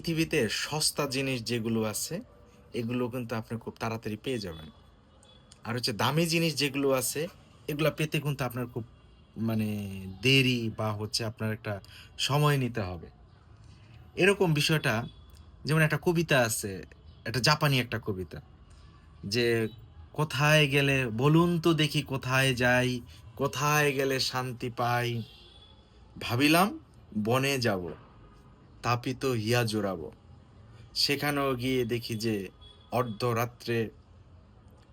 পৃথিবীতে সস্তা জিনিস যেগুলো আছে, এগুলো কিন্তু আপনি খুব তাড়াতাড়ি পেয়ে যাবেন। আর হচ্ছে দামি জিনিস যেগুলো আছে, এগুলা পেতে কিন্তু আপনার খুব মানে দেরি বা হচ্ছে আপনার একটা সময় নিতে হবে। এরকম বিষয়টা যেমন একটা কবিতা আছে, একটা জাপানি একটা কবিতা। যে কোথায় গেলে বলুন তো দেখি কোথায় যাই, কোথায় গেলে শান্তি পাই। ভাবিলাম বনে যাব, তাপিত হিয়া জোড়াবো। সেখানেও গিয়ে দেখি যে অর্ধরাত্রে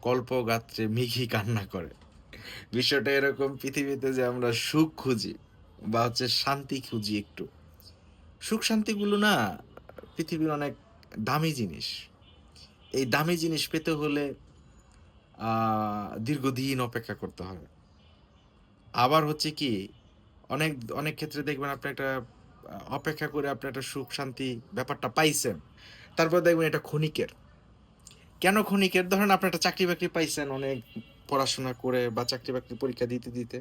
কল্পগাত্রে মেঘি কান্না করে। বিষয়টা এরকম পৃথিবীতে যে আমরা সুখ খুঁজি বা হচ্ছে শান্তি খুঁজি একটু। সুখ শান্তিগুলো না পৃথিবীর অনেক দামি জিনিস। এই দামি জিনিস পেতে হলে দীর্ঘদিন অপেক্ষা করতে হয়। আবার হচ্ছে কি অনেক, অনেক ক্ষেত্রে দেখবেন আপনি একটা অপেক্ষা করে আপনি একটা সুখ শান্তি ব্যাপারটা পাইছেন। তারপর দেখবেন এটা ক্ষণিকের। কেন ক্ষণিকের? ধরেন আপনি একটা চাকরি-বাকরি পাইছেন অনেক পড়াশোনা করে বা চাকরি-বাকরির পরীক্ষা দিতে।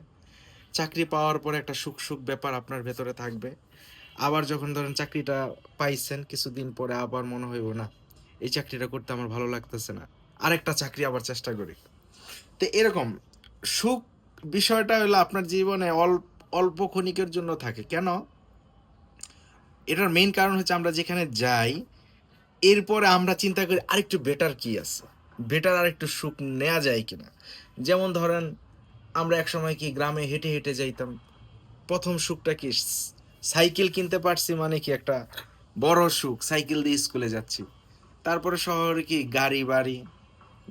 চাকরি পাওয়ার পরে একটা সুখ ব্যাপার আপনার ভেতরে থাকবে। আবার যখন ধরেন চাকরিটা পাইছেন কিছুদিন পরে আবার মনে হইব না, এই চাকরিটা করতে আমার ভালো লাগতেছে না। আরেকটা চাকরি আবার চেষ্টা করি। তো এরকম সুখ বিষয়টা হলো আপনার জীবনে অল্প ক্ষণিকের জন্য থাকে। কেন? এটার মেইন কারণ হচ্ছে আমরা যেখানে যাই, এরপরে আমরা চিন্তা করি আরেকটু বেটার কি আছে? বেটার আরেকটু সুখ নেয়া যায় কিনা? যেমন ধরেন আমরা একসময় কি গ্রামে হেঁটে যাইতাম। ১ম সুখটা কি? সাইকেল কিনতে পারছি মানে কি একটা বড় সুখ। সাইকেল দিয়ে স্কুলে যাচ্ছি। তারপরে শহরে কি গাড়ি-বাড়ি,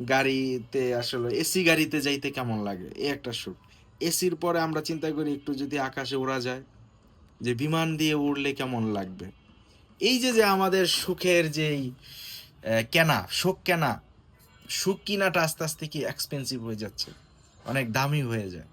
গাড়িতে আসলে এসি গাড়িতে যাইতে কেমন লাগে? এ একটা সুখ। এসির পরে আমরা চিন্তা করি একটু যদি আকাশে ওড়া যায়, যে বিমান দিয়ে উড়লে কেমন লাগবে? এই যে আমাদের সুখের যেই সুখ কেনা, সুখ কিনাটা আস্তে কি এক্সপেনসিভ হয়ে যাচ্ছে। অনেক দামি হয়ে যায়।